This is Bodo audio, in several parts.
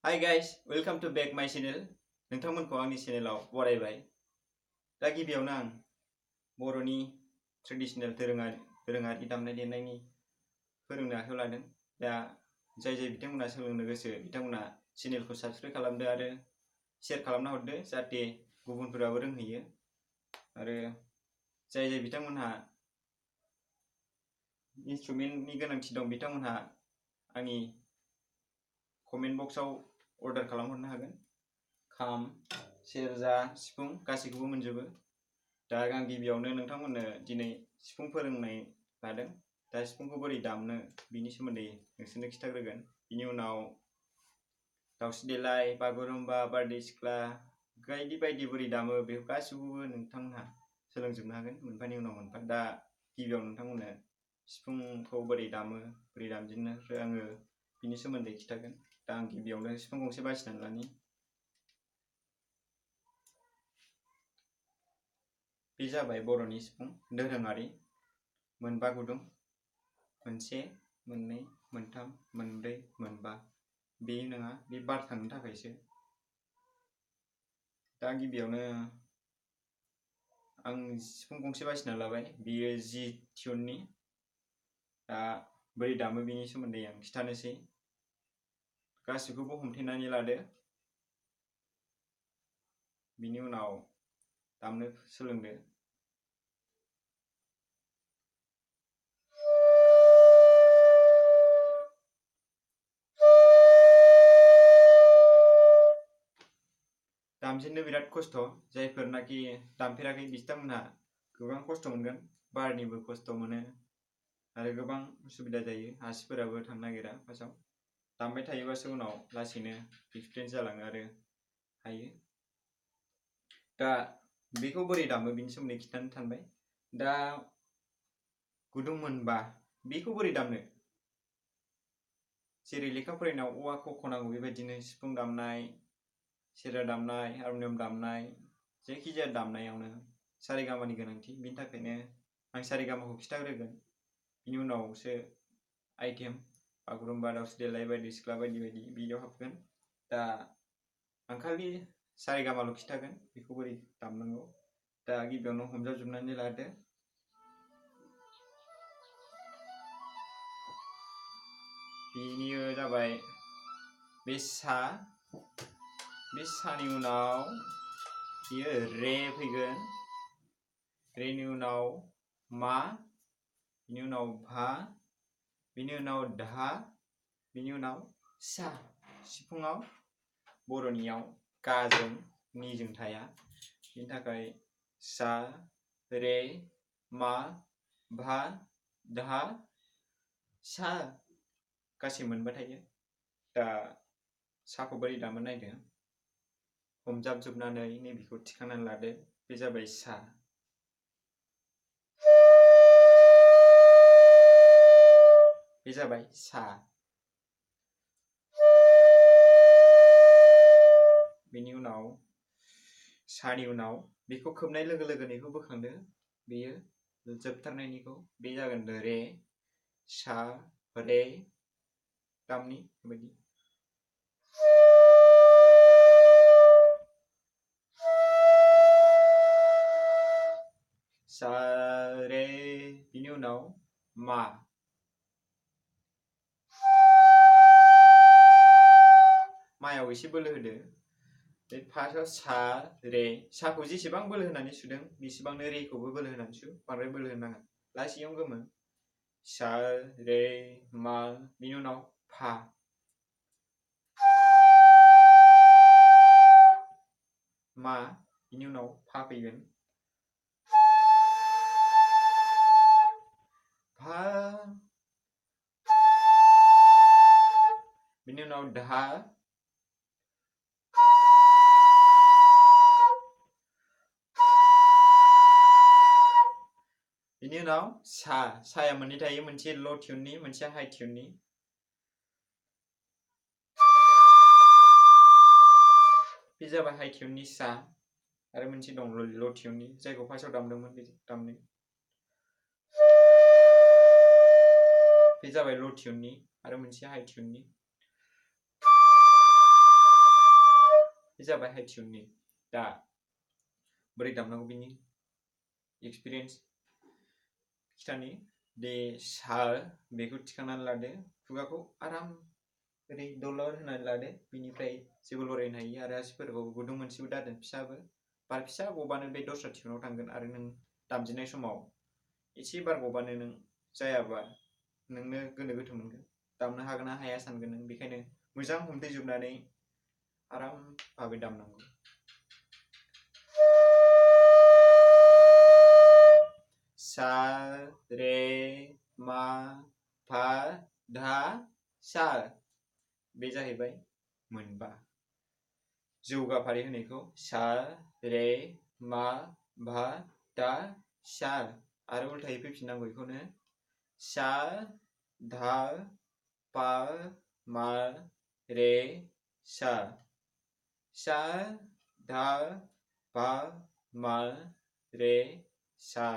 Hi guys, welcome to back my channel. नोंथांमोनखौ आंनि चेनेलाव बरायबाय। दा गिबियावनो आं बर'नि ट्रेडिशनेल दोरोङारि दामनाय देनायनि फोरोंनो आखायाव लादों। दा जाय बिथांमोना सोलोंनो गोसो बिथांमोना चेनेलखौ साबस्क्राइब खालामदो आरो शेयार खालामना हरदो जाहाथे गुबुनफोराबो रोंहैयो। आरो जाय बिथांमोनहा इन्स्ट्रुमेन्टनि गोनांथि दं बिथांमोनहा आंनि कमेन्ट बक्सआव अर्डार खालामहरनो हागोन। खाम, सेरजा, सिफुं गासैखौबो मोनजोबो। दा आं गिबियावनो नोंथांमोननो दिनै सिफुं फोरोंनाय लादों। दा सिफुंखौ बोरै दामनो बिनि सोमोन्दै नोंसोरनो खिथाग्रोगोन। बिनि उनाव दाउस्रि देलाय, बागुरुम्बा, बारदै सिख्ला बायदि बायदि बोरै दामो बेखौ गासैखौबो नोंथांमोनहा सोलोंजोबनो हागोन मोनफानि उनाव मोनफा। दा गिबियाव नोंथांमोननो सिफुंखौ बोरै दामो बोरै दामजेननो आङो बिनि सोमोन्दै खिथागोन। दा आं गिबियावनो सिफुं गंसे बासिनानै लानि। बे जाबाय बर'नि सिफुं दोरोङारि मोनबा गुदुं, मोनसे, मोननै, मोनथाम, मोनब्रै, मोनबा। बे नङा, बे बार थांनो थाखायसो। दा गिबियावनो आं सिफुं गंसे बासिना लाबाय, बेयो जि टिउननि। दा बोरै दामो बिनि सोमोन्दै आं खिथानोसै। गासैखौबो हमथेनानै लादो, बिनि उनाव दामनो सोलोंदो। दामजेननो बिराद खस्थ', जायफोरनाखि दामफेराखै बिथांमोनहा गोबां खस्थ' मोनगोन। बारनिबो खस्थ' मोनो आरो गोबां उसुबिदा जायो, आसिफोराबो थांनो नागिरा फार्स्टआव। दामबाय थायोबासो उनाव लासैनो एक्सपिरियेन्स जालाङो आरो हायो। दा बेखौ बोरै दामो बिनि सोमोन्दै खिथानो सानबाय। दा गुदुं मोनबा बेखौ बोरै दामनो? जेरै लेखा फरायनायाव औवाखौ खनांगौ बेबायदिनो सिफुं दामनाय, सेरजा दामनाय, हारमनियाम दामनाय, जायखिजाया दामनायावनो सारेगामानि गोनांथि। बिनि थाखायनो आं सारेगामाखौ खिथाग्रोगोन, बिनि उनावसो आइटेम बागुरुम्बा, दाउस्रि देलाय, बारदै सिख्ला बायदि बायदि बिदियाव हाबगोन। दा आं खालि सारेगामाल' खिथागोन, बेखौ बोरै दामनांगौ। दा गिबियावनो हमजाबजोबनानै लादो। बेयो जाबाय बे सा, बे सानि उनाव बियो रे फैगोन, रेनि उनाव मा, बिनि उनाव भा, बिनि उनाव धा, बिनि उनाव सा। सिफुङाव बर'नियाव गाजों निजों थाया, बिनि थाखाय सा, रे, मा, भा, धा, सा गासै मोनबा थायो। दा साखौ बोरै दामो नायदो। हमजाबजोबनानै नैबेखौ थिखांनानै लादो, बे जाबाय सा। बे जाबाय सा। बेनि उनाव सानि उनाव बेखौ खोबनाय लोगो लोगोनो बेखौ बोखांदो, बेयो जोबथारनायनिखौ। बे जागोन रे, सा, रे दामनि बेबायदि। सा, रे, बिनि उनाव मा। मायाव एसे बोलो होदो। बे फार्स्टआव सा, रे, साखौ जेसेबां बोलो होनानै सुदों बेसेबांनो रेखौबो बोलो होनानै सु, बांद्राय बोलो होनो नाङा। लासैयावनो गोमो। सा, रे, मा, बिनि उनाव फा। मा, बिनि उनाव फा फैगोन। फा, बिनि उनाव धा, बिनि उनाव सा। साया मोननै थायो, मोनसे ल' टिउननि, मोनसे हाइ टिउननि। बे जाबाय हाइ टिउननि सा, आरो मोनसे दं ल' टिउननि, जायखौ फार्स्टआव दामदोंमोन बे दामनो। बे जाबाय ल' टिउननि आरो मोनसे हाइ टिउननि। बे जाबाय हाइ टिउननि। दा बोरै दामनांगौ बिनि एक्सपिरियेन्स खिथानि। दे सा बेखौ थिखांनानै लादो, खुगाखौ आराम ओरै दलर होनानै लादो, बिनिफ्राय जेबो लरायनो हायि आरो आसिफोरखौ गुदुं मोनसेबो दादों फिसाबो। बार फिसा गबानो बे दस्रा टिउनाव थांगोन आरो नों दामजेननाय समाव एसे बार गबानो नों जायाबा नोंनो गोनो गोथो मोनगोन, दामनो हागोन ना हाया सानगोन नों। बेखायनो मोजां हमथेजोबनानै आराम भाबै दामनांगौ। सा रे मा फा धा सा, बे जाहैबाय मोनबा। जौगाफारि होनायखौ सा रे मा भा धा सा, आरो उल्थायै फैफिननांगौ बेखौनो सा धा पा मा रे सा, सा धा पा मा रे सा।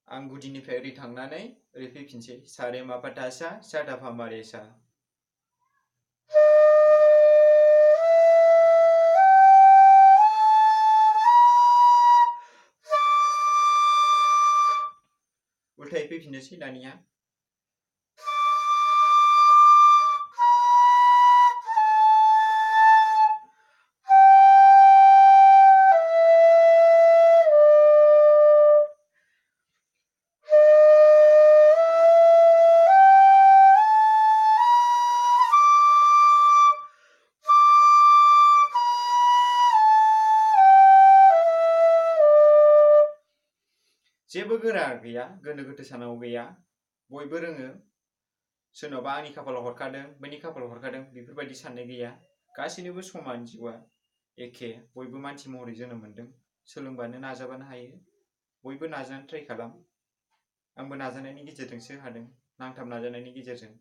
आं गुदिनिफ्राय ओरै थांनानै ओरै फैफिनसै, सा रे मा पा धा सा, सा धा पा मा रे सा। उल्थायै फैफिननोसै दानिया। जेबो गोरा गैया, गोनो गोथो सानांगौ गैया, बयबो रोङो। सोरनावबा आंनि खाफालाव हरखादों, बैनि खाफालाव हरखादों, बेफोरबायदि साननाय गैया। गासैनोबो समान जिउआ एखे, बयबो मानसि महरै जोनोम मोनदों। सोलोंबानो नाजाबानो हायो, बयबो नाजानानै ट्राइ खालाम। आंबो नाजानायनि गेजेरजोंसो हादों, नांथाब नाजानायनि गेजेरजों।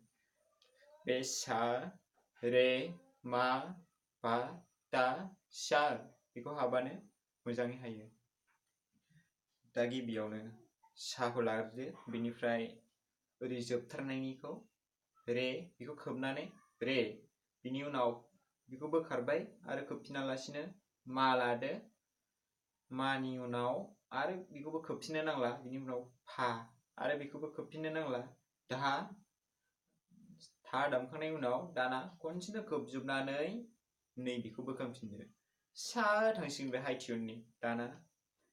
बे सा रे मा पा धा सा बेखौ हाबानो मोजाङै हायो। दा गिबियावनो साखौ लाग्रोदो, बेनिफ्राय ओरै जोबथारनायनिखौ रे, बेखौ खोबनानै रे, बिनि उनाव बेखौ बोखारबाय आरो खोबफिनालासिनो मा लादो, मानि उनाव आरो बेखौबो खोबफिननो नांला, बिनि उनाव फा, आरो बेखौबो खोबफिननो नांला, धा, था दामखांनायनि उनाव दाना खनसेनो खोबजोबनानै नैबेखौ बोखांफिनदो, सा थांसिगोन बे हाइ टिउननि। दाना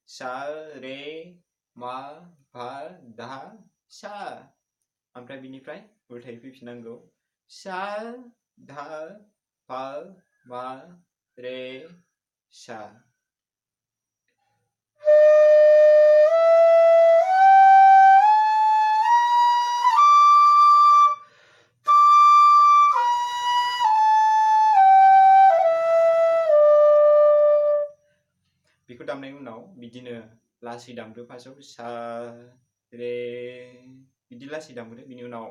सा रे मा भा धा सा, ओमफ्राय बिनिफ्राय उल्थायै फैफिननांगौ, सा धा पा मा रे सा। बेखौ दामनायनि उनाव बिदिनो लासै दामदो, फार्स्टआव सा रे, बिदि लासै दामग्रो, बिनि उनाव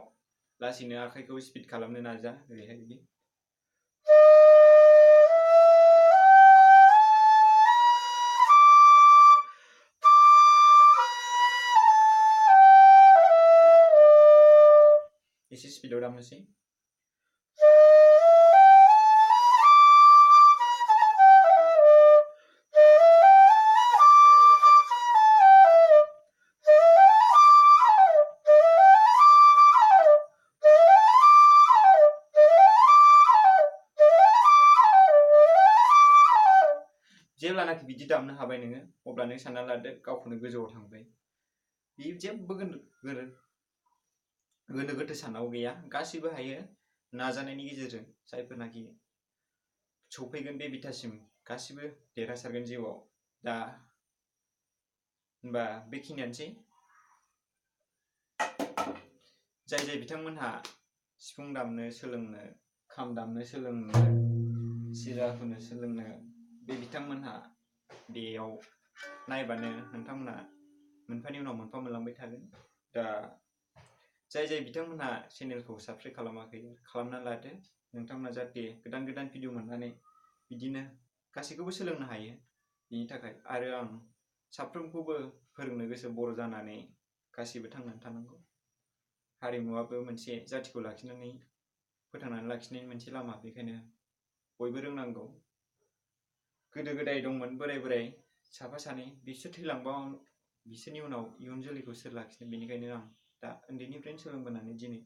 लासैनो आखाइखौ स्पिड खालामनो नाजा, ओरैहाय बिदि। एसे स्पिडआव दामनोसै। जेब्लानाखि बिदि दामनो हाबाय नोङो, अब्ला नों सानना लादो गावखौनो गोजौआव थांबाय। बे जेबो गोनो गोथो साननांगौ गैया, गासैबो हायो नाजानायनि गेजेरजों। जायफोरनाखि सौफैगोन बे बिथासिम, गासिबो देरहासारगोन जिउआव। दा होनबा बेखिनियानोसै। जाय जाय बिथांमोनहा सिफुं दामनो सोलोंनो, खाम दामनो सोलोंनो, सिरा हुनो सोलोंनो, बे बिथांमोनहा बेयाव नायबानो नोंथांमोना मोनफानि उनाव मोनफा मोनलांबाय थागोन। दा जाय जाय बिथांमोनहा चेनेलखौ साबस्क्राइब खालामाखै, खालामना लादो, नोंथांमोना जाहाथे गोदान गोदान भिडिअ मोननानै बिदिनो गासैखौबो सोलोंनो हायो, बिनि थाखाय। आरो आं साफ्रोमखौबो फोरोंनो गोसो, बर' जानानै गासैबो थांनानै थानांगौ। हारिमुवाबो मोनसे जाथिखौ लाखिनानै फोथांनानै लाखिनायनि मोनसे लामा, बेखायनो बयबो रोंनांगौ। गोदो गोदाय दंमोन बोराय साफा सानै, बिसोर थैलांबा बिसोरनि उनाव इयुन जोलैखौ सोर लाखिनो, बेनिखायनो आं दा उन्दैनिफ्रायनो सोलोंबोनानै दिनै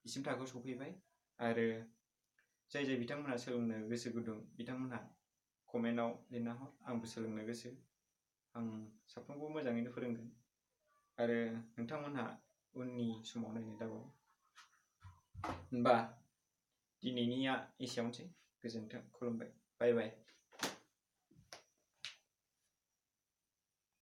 बिसिम थाखोआव सफैबाय। आरो जाय बिथांमोनहा सोलोंनो गोसो गुदुं बिथांमोनहा कमेन्टआव लिरना हर, आंबो सोलोंनो गोसो। आं साफ्रोमखौबो मोजाङैनो फोरोंगोन आरो नोंथांमोनहा उननि समाव नायनो दाबाव। होनबा दिनैनिया एसेयावनोसै। गोजोन्थों, खुलुमबाय, बाय बाय।